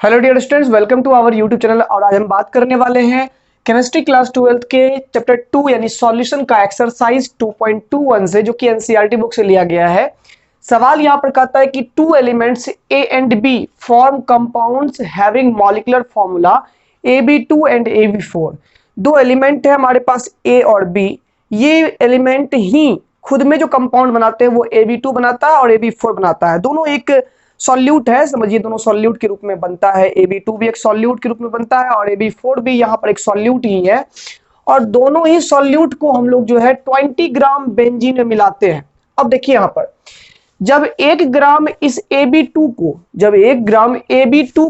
Hello dear students, welcome to our YouTube channel. और आज हम बात करने वाले हैं केमिस्ट्री क्लास 12 के चैप्टर 2 यानी सॉल्यूशन का एक्सरसाइज 2.21 से, जो कि एनसीईआरटी बुक से लिया गया है। सवाल यहाँ पर कहता है कि two elements A and B form compounds having molecular formula AB2 and AB4। दो एलिमेंट है हमारे पास ए और बी। ये एलिमेंट ही खुद में जो कंपाउंड बनाते हैं वो AB2 बनाता है और AB4 बनाता है। दोनों एक सॉल्यूट है, समझिए दोनों सॉल्यूट के रूप में बनता है। AB2 भी एक सॉल्यूट के रूप में बनता है और AB4 भी यहाँ पर एक सॉल्यूट ही है। और दोनों ही सॉल्यूट को हम लोग जो है 20 ग्राम बेंजीन में मिलाते हैं। अब देखिए यहाँ पर जब 1 ग्राम इस AB2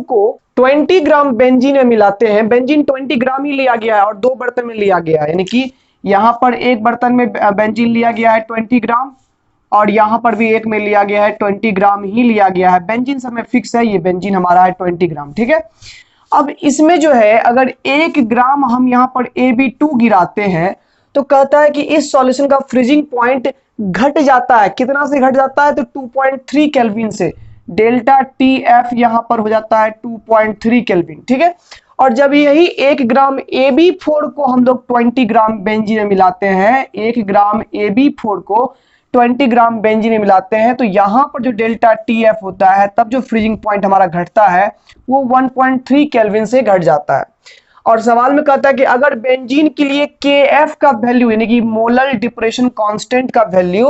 को 20 ग्राम बेंजीन में मिलाते हैं, बेंजीन 20 ग्राम ही लिया गया है और दो बर्तन में लिया गया है, यानी कि यहाँ पर एक बर्तन में बेंजीन लिया गया है 20 ग्राम और यहाँ पर भी एक में लिया गया है 20 ग्राम ही लिया गया है। बेंजीन समय फिक्स है, ये बेंजीन हमारा है 20 ग्राम, ठीक है। अब इसमें जो है अगर 1 ग्राम हम यहाँ पर AB2 गिराते हैं तो कहता है कि इस सॉल्यूशन का फ्रीजिंग पॉइंट घट जाता है। कितना से घट जाता है? तो 2.3 केल्विन से। डेल्टा TF यहाँ पर हो जाता है 2.3 केल्विन, ठीक है। और जब यही 1 ग्राम AB4 को हम लोग 20 ग्राम बेंजीन में मिलाते हैं, 1 ग्राम AB4 को 20 ग्राम बेंजीन में मिलाते हैं, तो यहां पर जो डेल्टा TF होता है तब जो फ्रीजिंग पॉइंट हमारा घटता है वो 1.3 केल्विन से घट जाता है। और सवाल में कहता है कि अगर बेंजीन के लिए KF का वैल्यू यानी कि मोलर डिप्रेशन कांस्टेंट का वैल्यू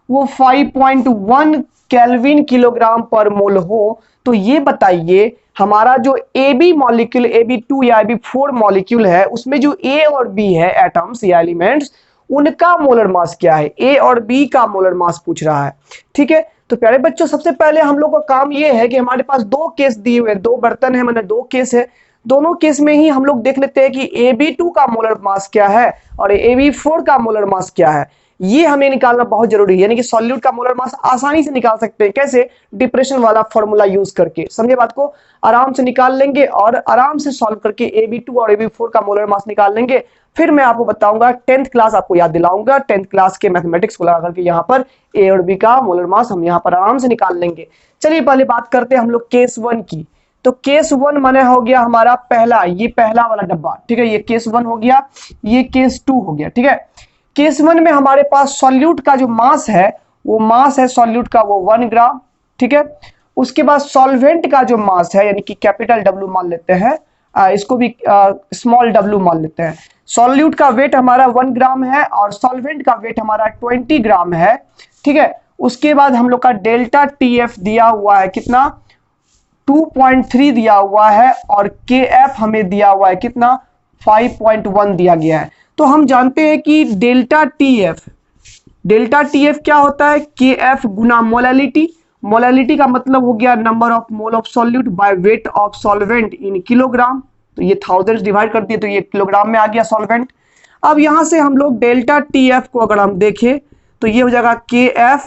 वो 5.1 केल्विन किलोग्राम पर मोल हो, तो ये बताइए हमारा जो AB मॉलिक्यूल AB2 या AB4 मॉलिक्यूल है उसमें जो A और B है एटम्स या एलिमेंट्स, उनका मोलर मास क्या है। ए और बी का मोलर मास पूछ रहा है, ठीक है। तो प्यारे बच्चों, सबसे पहले हम लोग का काम ये है कि हमारे पास दो केस दिए हुए, दो बर्तन है, मैंने दो केस है। दोनों केस में ही हम लोग देख लेते हैं कि AB2 का मोलर मास क्या है और AB4 का मोलर मास क्या है। ये हमें निकालना बहुत जरूरी है, यानी कि सॉल्यूट का मोलर मास आसानी से निकाल सकते हैं। कैसे? डिप्रेशन वाला फॉर्मूला यूज करके। समझे बात को? आराम से निकाल लेंगे और आराम से सॉल्व करके AB2 और AB4 का मोलर मास निकाल लेंगे। फिर मैं आपको बताऊंगा, 10th क्लास आपको याद दिलाऊंगा, 10th क्लास के मैथमेटिक्स को लगा करके यहाँ पर ए और बी का मोलर मास हम यहाँ पर आराम से निकाल लेंगे। चलिए पहले बात करते हैं हम लोग केस 1 की। तो केस 1 माने हो गया हमारा पहला, ये पहला वाला डब्बा, ठीक है। ये केस 1 हो गया, ये केस 2 हो गया, ठीक है। केस 1 में हमारे पास सॉल्यूट का जो मास है वो मास है सॉल्यूट का वो 1 ग्राम, ठीक है। उसके बाद सॉल्वेंट का जो मास है यानी कि कैपिटल W मान लेते हैं, इसको भी स्मॉल w मान लेते हैं। सॉल्यूट का वेट हमारा 1 ग्राम है और सॉल्वेंट का वेट हमारा 20 ग्राम है, ठीक है। उसके बाद हम लोग का डेल्टा TF दिया हुआ है कितना? 2.3 दिया हुआ है और KF हमें दिया हुआ है कितना? 5.1 दिया गया है। तो हम जानते हैं कि डेल्टा TF क्या होता है? KF गुना मोलैलिटी। मोलैलिटी का मतलब हो गया number of mole of solute by weight of solvent in kilogram. तो ये थाउजेंड डिवाइड कर दिए तो ये किलोग्राम में आ गया सॉल्वेंट। अब यहां से हम लोग डेल्टा TF को अगर हम देखें तो ये हो जाएगा KF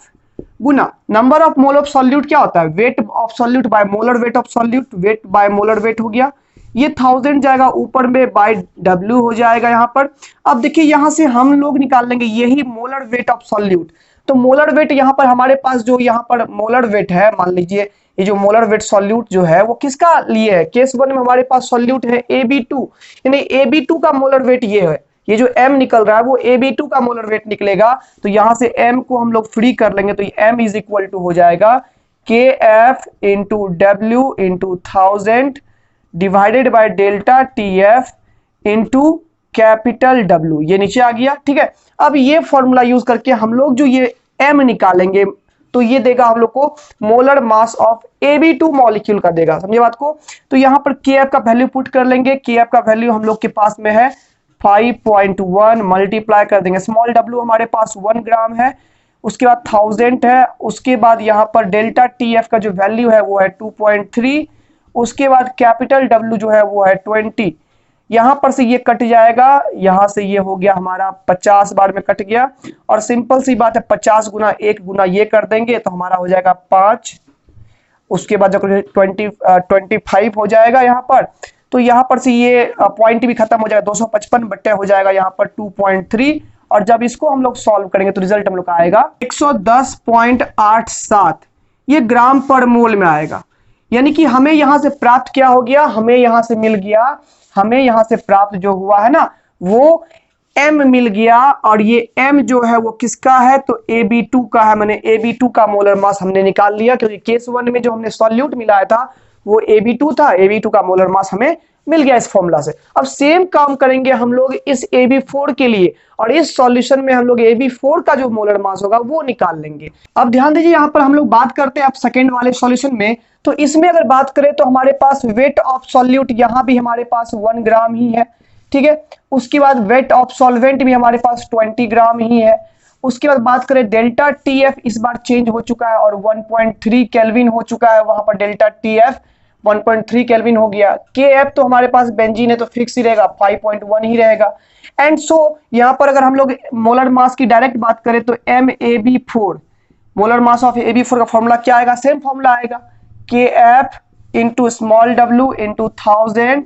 Guna number of mole of solute. क्या होता है? Weight of solute by molar weight of solute. Weight by molar weight हो गया, ये 1000 जाएगा ऊपर में बाय W हो जाएगा यहाँ पर। अब देखिए यहां से हम लोग निकाल लेंगे यही मोलर वेट ऑफ सॉल्यूट। तो मोलर वेट यहाँ पर हमारे पास जो यहाँ पर मोलर वेट है, मान लीजिए ये जो मोलर वेट सॉल्यूट जो है वो किसका लिए है? केस 1 में हमारे पास सॉल्यूट है AB2, यानी AB2 का मोलर वेट ये है। ये जो M निकल रहा है वो AB2 का मोलर वेट निकलेगा। तो यहां से M को हम लोग फ्री कर लेंगे तो M इज इक्वल टू हो जाएगा KF into W into 1000 divided by delta TF into capital W। ये नीचे आ गया, ठीक है। अब ये फॉर्मूला यूज करके हम लोग जो ये M निकालेंगे तो ये देगा हम लोग को molar mass of AB2 molecule का देगा। समझे बात को? तो यहाँ पर KF का वैल्यू पुट कर लेंगे। KF का वैल्यू हम लोग के पास में है 5.1 मल्टीप्लाई कर देंगे। स्मॉल w हमारे पास 1 ग्राम है, उसके बाद 1000 है, उसके बाद यहाँ पर डेल्टा TF का जो वैल्यू है वो है 2.3, उसके बाद कैपिटल W जो है वो है 20। यहां पर से ये कट जाएगा, यहां से ये हो गया हमारा 50 बार में कट गया। और सिंपल सी बात है 50 गुना 1 गुना ये कर देंगे तो हमारा हो जाएगा 5। उसके बाद जब 25 हो जाएगा यहाँ पर, तो यहाँ पर से ये पॉइंट भी खत्म हो जाएगा, 255 बट्टे हो जाएगा यहाँ पर 2.3। और जब इसको हम लोग सॉल्व करेंगे तो रिजल्ट हम लोग का आएगा 110.87, ये ग्राम पर मोल में आएगा। यानी कि हमें यहां से प्राप्त क्या हो गया, हमें यहां से मिल गया, हमें यहां से प्राप्त जो हुआ है ना वो m मिल गया। और ये m जो है वो किसका है, तो Ab2 का है। मैंने Ab2 का मोलर मास हमने निकाल लिया, क्योंकि केस 1 में जो हमने सॉल्यूट मिलाया था वो Ab2 था। Ab2 का मोलर मास हमें मिल गया इस फॉर्मूला से। अब सेम काम करेंगे हम लोग इस Ab4 के लिए, और इस सॉल्यूशन में हम लोग Ab4 का जो मोलर मास होगा वो निकाल लेंगे। अब ध्यान दीजिए, यहां पर हम लोग बात करते हैं अब सेकेंड वाले सॉल्यूशन में। तो इसमें अगर बात करें तो हमारे पास वेट ऑफ सॉल्यूट यहां भी हमारे पास 1 ग्राम ही है, ठीक है। उसके बाद वेट ऑफ सॉल्वेंट भी हमारे पास 20 ग्राम ही है। उसके बाद बात करें डेल्टा टीएफ, इस बार चेंज हो चुका है और 1.3 केल्विन हो चुका है, वहां पर डेल्टा टीएफ 1.3 केल्विन हो गया। के एफ तो हमारे पास बेंजीन है तो फिक्स ही रहेगा, 5.1 ही रहेगा। एंड सो यहां पर अगर हम लोग मोलर मास की डायरेक्ट बात करें तो MaB4, molar mass of Ab4 का फॉर्मूला क्या आएगा, सेम फॉर्मूला आएगा, Kf into small w into 1000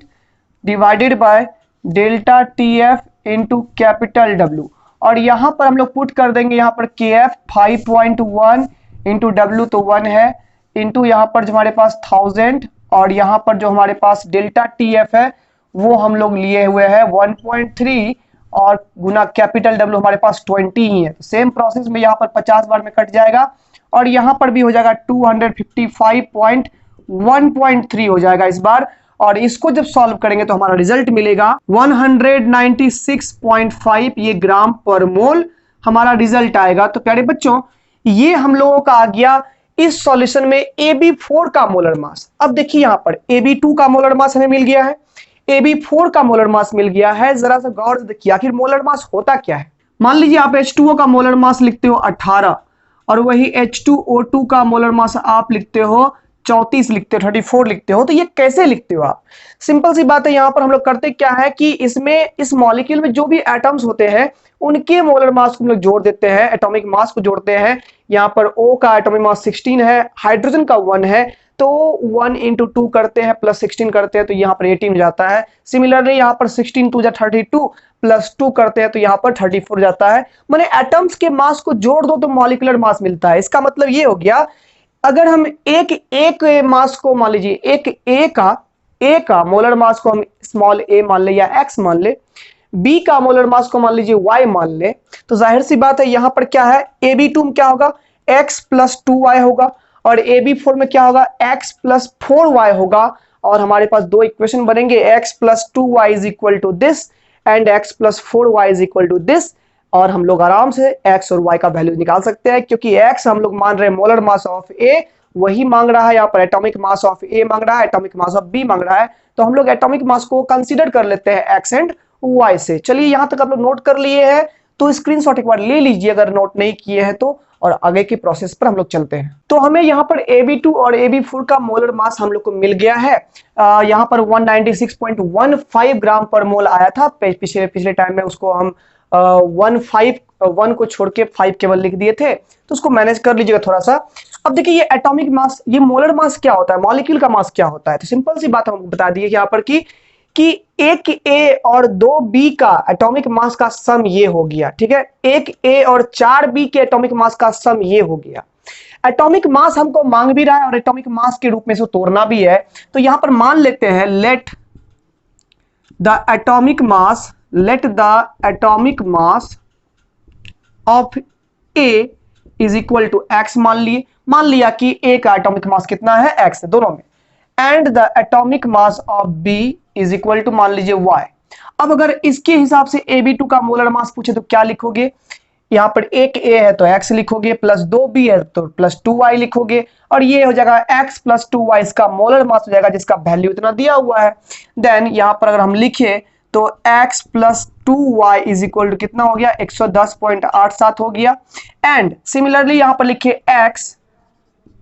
divided by delta TF into capital W। और यहां पर हम लोग पुट कर देंगे, यहां पर Kf 5.1 इंटू W तो 1 है, इंटू यहां पर जो हमारे पास 1000, और यहां पर जो हमारे पास डेल्टा TF है वो हम लोग लिए हुए हैं 1.3, और गुना कैपिटल W हमारे पास 20 ही है। तो सेम प्रोसेस में यहां पर 50 बार में कट जाएगा, और यहां पर भी हो जाएगा 255.1.3 हो जाएगा इस बार। और इसको जब सॉल्व करेंगे तो हमारा रिजल्ट मिलेगा 196.5 ये ग्राम पर मोल हमारा रिजल्ट आएगा। तो प्यारे बच्चों, ये हम लोगों का आ गया इस सॉल्यूशन में Ab4 का मोलर मास। अब देखिए यहां पर Ab2 का मोलर मास हमें मिल गया है, Ab4 का मोलर मास मिल गया है। जरा सा गौर से देखिए आखिर मोलर मास होता क्या है। मान लीजिए आप H2O का मोलर मास लिखते हो 18, और वही H2O2 का मोलर मास आप लिखते हो 34 लिखते हो, 34 लिखते हो। तो ये कैसे लिखते हो आप, सिंपल सी बात है। यहां पर हम लोग करते क्या है कि इसमें इस मॉलिक्यूल में जो भी एटम्स होते हैं उनके मोलर मास को हम लोग जोड़ देते हैं, एटॉमिक मास को जोड़ते हैं। यहां पर O का एटॉमिक मास 16 है, हाइड्रोजन का 1 है, तो 1 इंटू 2 करते हैं प्लस 16 करते हैं तो यहां पर 18 हो जाता है। सिमिलरली यहां पर 16 2 32 प्लस 2 करते हैं तो यहां पर 34 जाता है। माने एटम्स के मास को जोड़ दो तो मॉलिक्यूलर मास मिलता है। इसका मतलब ये हो गया, अगर हम एक मास को मान लीजिए एक ए का मोलर मास को हम स्मॉल a मान ले या x मान ले, b का मोलर मास को मान लीजिए y मान ले, तो जाहिर सी बात है यहां पर क्या है, Ab2 में क्या होगा x प्लस 2y होगा, और Ab4 में क्या होगा x प्लस 4y होगा। और हमारे पास दो इक्वेशन बनेंगे, x plus 2y is equal to this and x plus 4y is equal to this. और हम लोग आराम से x और y का वैल्यू निकाल सकते हैं, क्योंकि x हम लोग मान रहे हैं मोलर मास ऑफ A, वही मांग रहा है यहाँ पर एटॉमिक मास ऑफ A मांग रहा है, एटॉमिक मास ऑफ B मांग रहा है। तो हम लोग एटॉमिक मास को कंसीडर कर लेते हैं x एंड y से। चलिए यहां तक आप लोग नोट कर लिए हैं तो स्क्रीनशॉट एक बार ले लीजिए अगर नोट नहीं किए हैं तो, और आगे के प्रोसेस पर हम लोग चलते हैं। तो हमें यहाँ पर Ab2 और Ab4 का मोलर मास हम लोग को मिल गया है। यहाँ पर 196.15 ग्राम पर मोल आया था, पिछले टाइम में उसको हम 1 को छोड़ के 5 केवल लिख दिए थे, तो उसको मैनेज कर लीजिएगा थोड़ा सा। अब देखिए ये एटॉमिक मास, ये मोलर मास क्या होता है, मॉलिक्यूल का मास क्या होता है। तो सिंपल सी बात हम बता दिए यहाँ पर कि एक A और 2 B का एटॉमिक मास का सम ये हो गया, ठीक है। एक A और 4 B के एटॉमिक मास का सम ये हो गया। एटॉमिक मास हमको मांग भी रहा है और एटॉमिक मास के रूप में से तोड़ना भी है। तो यहां पर मान लेते हैं let the atomic mass of A is equal to x मान लिया कि A का एटॉमिक मास कितना है, x है दोनों में, and the atomic mass of B is equal to मान लीजिए y। अब अगर इसके हिसाब से Ab2 का मोलर मास पूछे तो क्या लिखोगे, यहां पर एक A है तो x लिखोगे, प्लस 2B है तो प्लस 2y लिखोगे, और ये हो जाएगा x प्लस 2y, इसका मोलर मास हो जाएगा जिसका वैल्यू इतना दिया हुआ है। देन यहां पर अगर हम लिखे तो x plus 2y is equal to कितना हो गया, 110.87 हो गया। एंड सिमिलरली यहां पर लिखे x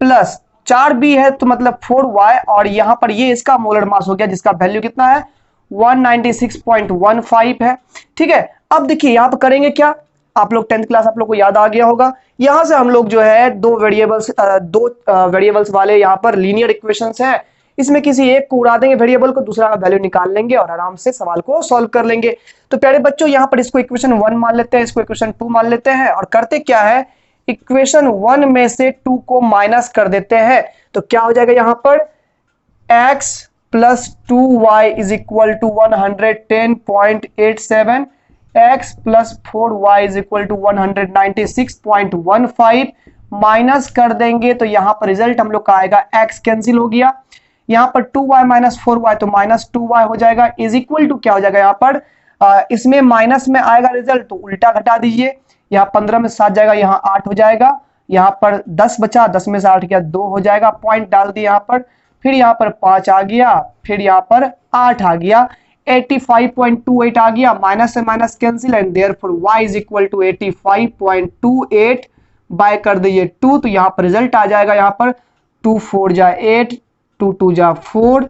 प्लस 4b है तो मतलब 4y, और यहां पर ये इसका मोलर मास हो गया जिसका वैल्यू कितना है 196.15 है, ठीक है। अब देखिए यहां पर करेंगे क्या, आप लोग 10th क्लास आप लोग को याद आ गया होगा, यहां से हम लोग जो है दो वेरिएबल्स वाले यहां पर लीनियर इक्वेशंस हैं, इसमें किसी एक को उड़ा देंगे वेरिएबल को, दूसरा का वैल्यू निकाल लेंगे और आराम से सवाल को सॉल्व कर लेंगे। तो प्यारे बच्चों यहां पर इसको इक्वेशन 1 मान लेते हैं, इसको इक्वेशन 2 मान लेते हैं, और करते क्या है इक्वेशन 1 में से 2 को माइनस कर देते हैं। तो क्या हो जाएगा यहां पर x plus 2y is equal to 110.87, x plus 4y is equal to 196.15 minus कर देंगे तो यहां पर रिजल्ट हम लोग का आएगा, x कैंसिल हो गया, यहां पर 2y माइनस 4y तो माइनस 2y हो जाएगा, इज इक्वल टू क्या हो जाएगा, यहां पर इसमें माइनस में आएगा रिजल्ट तो उल्टा घटा दीजिए, यहाँ 15 में 7 जाएगा, यहाँ 8 हो जाएगा, यहाँ पर 10 बचा, 10 में से 8 गया 2 हो जाएगा, पॉइंट डाल दिया यहाँ पर, फिर यहाँ पर 5 आ गया, फिर यहाँ पर 8 आ गया, 85.28 आ गया, माइनस से minus cancel and therefore y is equal to 85.28 by कर दिए 2 तो यहाँ पर रिजल्ट आ जाएगा, यहाँ पर 2 4 जा 8, 2 2 जा 4,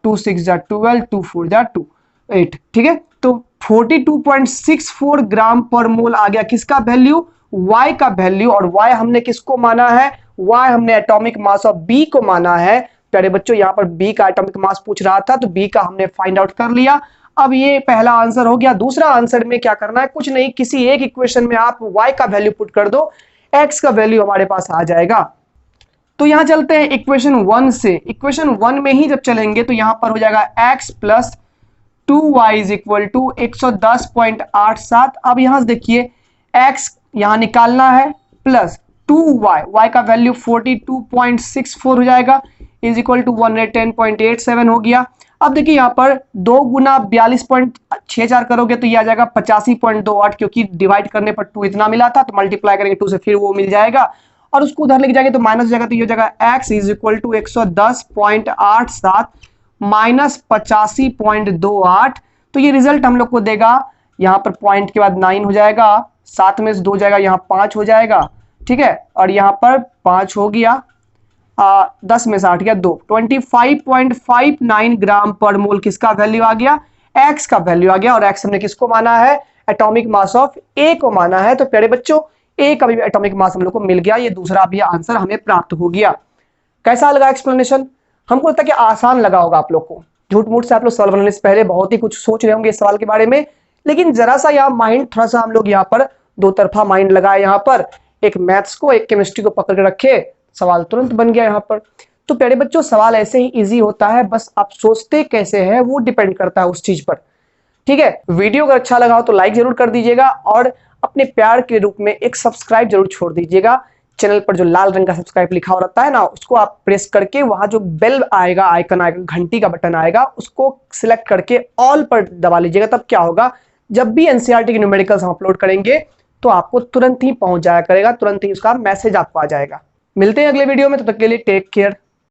2 6 जा 12, 2 4 जा 2 8, ठीक है। तो 42.64 ग्राम पर मोल आ गया किसका वैल्यू, y का वैल्यू, और y हमने किसको माना है, y हमने एटॉमिक मास ऑफ B को माना है। प्यारे बच्चों यहाँ पर B का एटॉमिक मास पूछ रहा था तो B का हमने फाइंड आउट कर लिया। अब ये पहला आंसर हो गया। दूसरा आंसर में क्या करना है, कुछ नहीं, किसी एक इक्वेशन में आप y का वैल्यू पुट कर दो, x का वैल्यू हमारे पास आ जाएगा। तो यहां चलते हैं इक्वेशन 1 से। इक्वेशन 1 में ही जब चलेंगे तो यहां पर हो जाएगा x plus 2y is equal to 110.87। अब यहां से देखिए x यहां निकालना है प्लस 2y, y का वैल्यू 42.64 हो जाएगा इज इक्वल टू 110.87 हो गया। अब देखिए यहाँ पर 2 गुना 42.64 करोगे तो ये आ जाएगा 85.28, क्योंकि डिवाइड करने पर 2 इतना मिला था तो मल्टीप्लाई करेंगे 2 से फिर वो मिल जाएगा, और उसको उधर लेके जाएंगे तो माइनस हो जाएगा, तो ये हो जाएगा x is equal to 110.87 minus 85.28। तो ये रिजल्ट हम लोग को देगा, यहाँ पर पॉइंट के बाद 9 हो जाएगा, 7 में से 2 जाएगा, यहाँ 5 हो जाएगा, ठीक है, और यहाँ पर 5 हो गया, 10 में से 8 गया 2, 25.59 ग्राम पर मोल किसका वैल्यू आ गया, x का वैल्यू आ गया। और x हमने किसको माना है, एटॉमिक मास ऑफ A को माना है। तो प्यारे बच्चों A का भी एटॉमिक मास हम लोग को मिल गया, ये दूसरा भी आंसर हमें प्राप्त हो गया। कैसा लगा एक्सप्लेनेशन, हमको लगता है कि आसान लगा होगा आप लोग को। झूठ मूठ से आप लोग सवाल बनाने से पहले बहुत ही कुछ सोच रहे होंगे इस सवाल के बारे में, लेकिन जरा सा यहाँ माइंड थोड़ा सा हम लोग यहाँ पर दो तरफा माइंड लगाए, यहाँ पर एक मैथ्स को एक केमिस्ट्री को पकड़ के रखे, सवाल तुरंत बन गया यहाँ पर। तो प्यारे बच्चों सवाल ऐसे ही इजी होता है, बस आप सोचते कैसे हैं वो डिपेंड करता है उस चीज पर, ठीक है। वीडियो अगर अच्छा लगा हो तो लाइक जरूर कर दीजिएगा, और अपने प्यार के रूप में एक सब्सक्राइब जरूर छोड़ दीजिएगा। चैनल पर जो लाल रंग का सब्सक्राइब लिखा हो रहता है ना, उसको आप प्रेस करके वहां जो बेल आएगा, आइकन आएगा, घंटी का बटन आएगा, उसको सिलेक्ट करके ऑल पर दबा लीजिएगा। तब क्या होगा, जब भी एनसीईआरटी के न्यूमेरिकल्स हम अपलोड करेंगे तो आपको तुरंत ही पहुंच जाया करेगा, तुरंत ही उसका मैसेज आपको आ जाएगा। मिलते हैं अगले वीडियो में, तब तक के लिए टेक केयर।